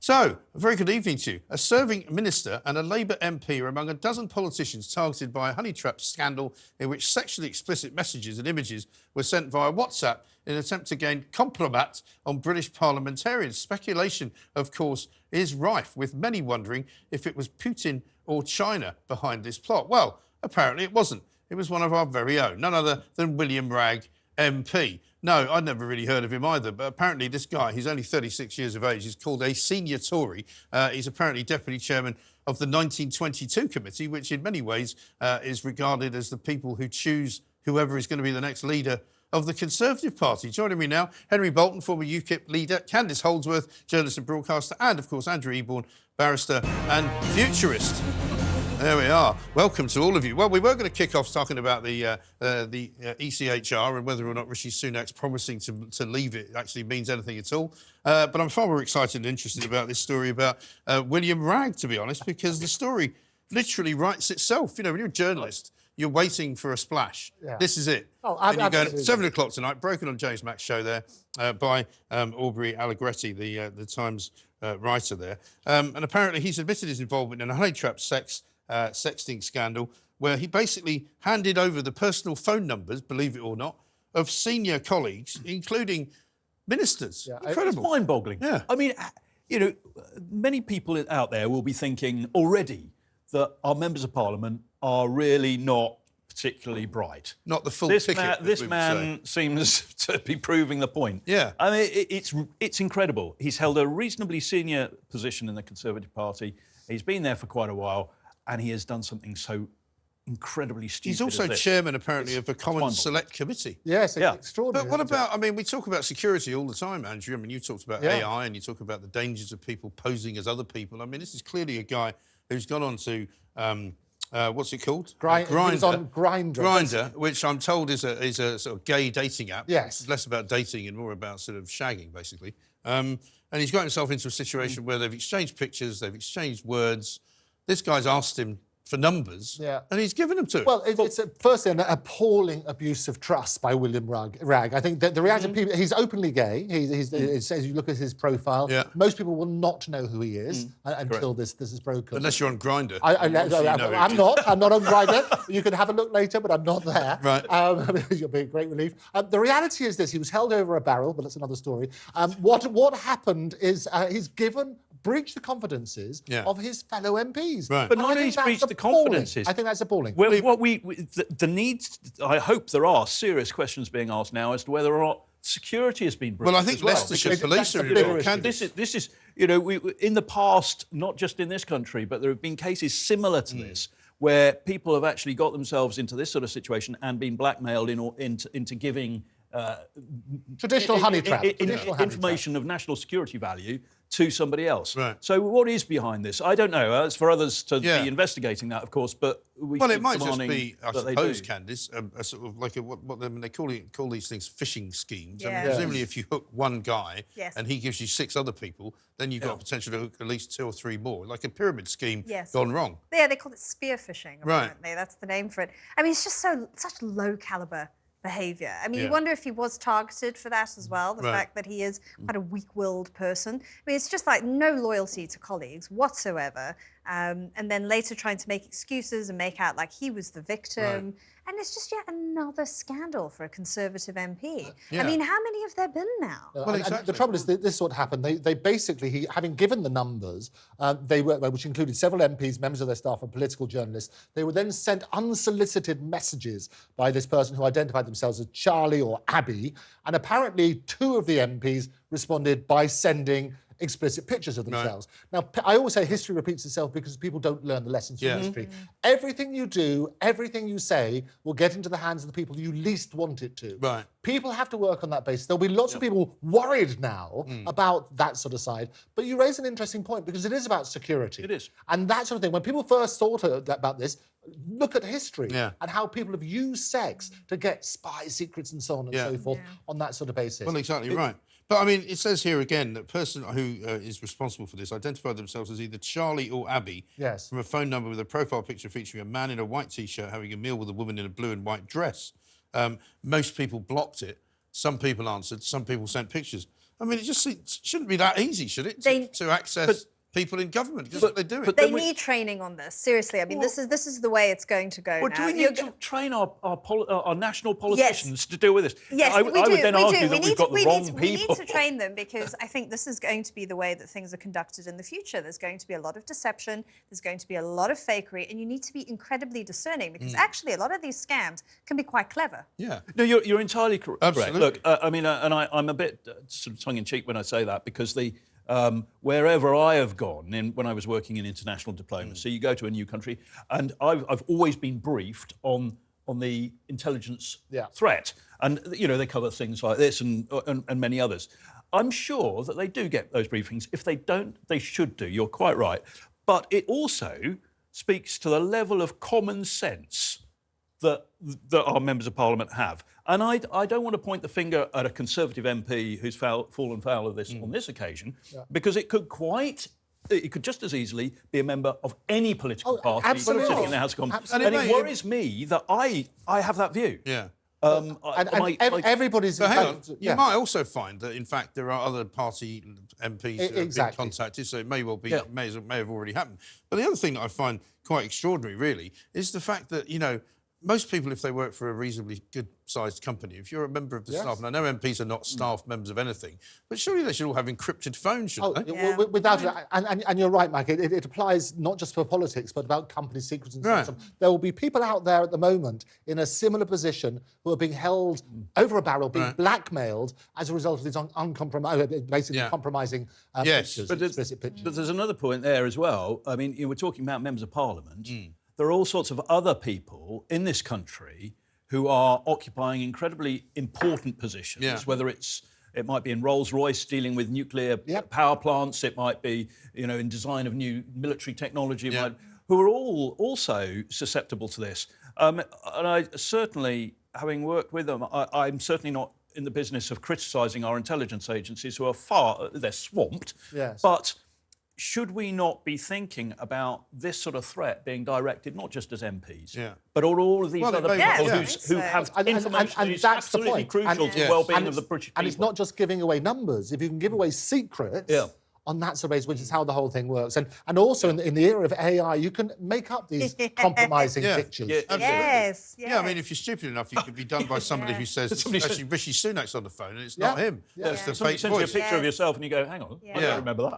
So, a very good evening to you. A serving minister and a Labour MP are among a dozen politicians targeted by a Honeytrap scandal in which sexually explicit messages and images were sent via WhatsApp in an attempt to gain compromat on British parliamentarians. Speculation, of course, is rife, with many wondering if it was Putin or China behind this plot. Well, apparently it wasn't. It was one of our very own, none other than William Wragg, MP. No, I'd never really heard of him either, but apparently this guy, he's only 36 years of age, he's called a senior Tory. He's apparently deputy chairman of the 1922 committee, which in many ways is regarded as the people who choose whoever is going to be the next leader of the Conservative Party. Joining me now, Henry Bolton, former UKIP leader, Candice Holdsworth, journalist and broadcaster, and, of course, Andrew Eborn, barrister and futurist. There we are. Welcome to all of you. Well, we were going to kick off talking about the ECHR and whether or not Rishi Sunak's promising to leave it actually means anything at all. But I'm far more excited and interested about this story about William Wragg, to be honest, because the story literally writes itself. You know, when you're a journalist, you're waiting for a splash. Yeah. This is it. Oh, and you're going at 7 o'clock tonight, broken on James Mack's show there by Aubrey Allegretti, the Times writer there. And apparently he's admitted his involvement in a Honeytrap sexting scandal where he basically handed over the personal phone numbers, believe it or not, of senior colleagues, including ministers. Yeah, incredible. It's mind-boggling. Yeah. I mean, you know, many people out there will be thinking already that our members of Parliament are really not particularly bright. Not the full ticket. This man seems to be proving the point. Yeah. I mean, it's incredible. He's held a reasonably senior position in the Conservative Party. He's been there for quite a while, and he has done something so incredibly stupid. He's also chairman, apparently, of a common select committee. Yes, yeah. Extraordinary. But what about, I mean, we talk about security all the time, Andrew. I mean, you talked about AI and you talk about the dangers of people posing as other people. I mean, this is clearly a guy who's gone on to, what's it called? Grindr. He's on Grindr. Grindr, which I'm told is a sort of gay dating app. Yes. It's less about dating and more about sort of shagging, basically. And he's got himself into a situation where they've exchanged pictures, they've exchanged words. This guy's asked him for numbers, and he's given them to him. Well, it's firstly an appalling abuse of trust by William Wragg. I think that the reality of people, he's openly gay. It says you look at his profile, most people will not know who he is until this is broken. Unless you're on Grindr. I'm not on Grindr. You can have a look later, but I'm not there. Right. You'll be a great relief. The reality is this: he was held over a barrel, but that's another story. What happened is he's breached the confidences of his fellow MPs. Right. But not only he's breached the confidences. I think that's appalling. Well, the needs, I hope there are serious questions being asked now as to whether or not security has been breached. Well, I think Leicestershire police are involved. This is, you know, in the past, not just in this country, but there have been cases similar to this, where people have actually got themselves into this sort of situation and been blackmailed into giving traditional honey trap. Information of national security value to somebody else. Right. So what is behind this? I don't know. It's for others to be investigating that, of course, but it might just be, I suppose, Candice, a sort of like they call these things phishing schemes. Yeah. I mean, presumably if you hook one guy and he gives you 6 other people, then you've got potential to hook at least 2 or 3 more, like a pyramid scheme gone wrong. Yeah, they call it spear phishing, apparently. Right. That's the name for it. I mean, it's just such low calibre behaviour. I mean, you wonder if he was targeted for that as well, the fact that he is quite a weak-willed person. I mean, it's just like no loyalty to colleagues whatsoever, and then later trying to make excuses and make out like he was the victim. Right. And it's just yet another scandal for a Conservative MP. I mean, how many have there been now? Well, exactly. The trouble is, this is what happened. They basically, having given the numbers, which included several MPs, members of their staff and political journalists, they were then sent unsolicited messages by this person who identified themselves as Charlie or Abby, and apparently 2 of the MPs responded by sending explicit pictures of themselves. Right. Now, I always say history repeats itself because people don't learn the lessons from history. Everything you do, everything you say will get into the hands of the people you least want it to. Right. People have to work on that basis. There'll be lots of people worried now about that sort of side. But you raise an interesting point because it is about security. It is. And that sort of thing. When people first thought about this, look at history and how people have used sex to get spy secrets and so on and so forth on that sort of basis. Well, exactly right. But, I mean, it says here again that the person who is responsible for this identified themselves as either Charlie or Abby from a phone number with a profile picture featuring a man in a white T-shirt having a meal with a woman in a blue and white dress. Most people blocked it. Some people answered. Some people sent pictures. I mean, it just shouldn't be that easy, should it, to access people in government? That's what they're doing. But they need training on this. Seriously, I mean, this is the way it's going to go now. Do we need to train our national politicians to deal with this? Yes, I would then argue that we've got the wrong people. We need to train them because I think this is going to be the way that things are conducted in the future. There's going to be a lot of deception. There's going to be a lot of fakery, and you need to be incredibly discerning because actually a lot of these scams can be quite clever. Yeah. No, you're entirely correct. Absolutely. Look, I mean, and I'm a bit sort of tongue-in-cheek when I say that because wherever I have gone when I was working in international diplomacy, you go to a new country, and I've always been briefed on the intelligence threat, and they cover things like this and many others. I'm sure that they do get those briefings. If they don't, they should do. You're quite right, but it also speaks to the level of common sense that our members of Parliament have. And I don't want to point the finger at a Conservative MP who's fallen foul of this on this occasion, because it could just as easily be a member of any political party sitting in the House of Commons. And it worries me that I have that view. Yeah. Everybody's... But hang on, you might also find that, in fact, there are other party MPs who have been contacted, so it may well be, may have already happened. But the other thing that I find quite extraordinary, really, is the fact that, most people, if they work for a reasonably good-sized company, if you're a member of the staff, and I know MPs are not staff members of anything, but surely they should all have encrypted phones, shouldn't they? Yeah. Without it, and you're right, Mike, it applies not just for politics, but about company secrets and so on. There will be people out there at the moment in a similar position who are being held over a barrel, being blackmailed as a result of these compromising pictures, explicit pictures. But there's another point there as well. I mean, we're talking about members of Parliament. There are all sorts of other people in this country who are occupying incredibly important positions, whether it might be in Rolls-Royce dealing with nuclear power plants, it might be, in design of new military technology, who are all also susceptible to this. And I certainly, having worked with them, I'm certainly not in the business of criticising our intelligence agencies who are they're swamped, but should we not be thinking about this sort of threat being directed not just as MPs, but all of these other people who have information that is absolutely crucial to the well-being of the British people? And it's not just giving away numbers. If you can give away secrets on that sort of basis, which is how the whole thing works. And also in the era of AI, you can make up these compromising pictures. Yes. Yeah, I mean, if you're stupid enough, you could be done by somebody who says, actually, Rishi Sunak's on the phone, and it's not him. It's the Somebody fake sends you a voice. picture of yourself and you go, hang on, I don't remember that.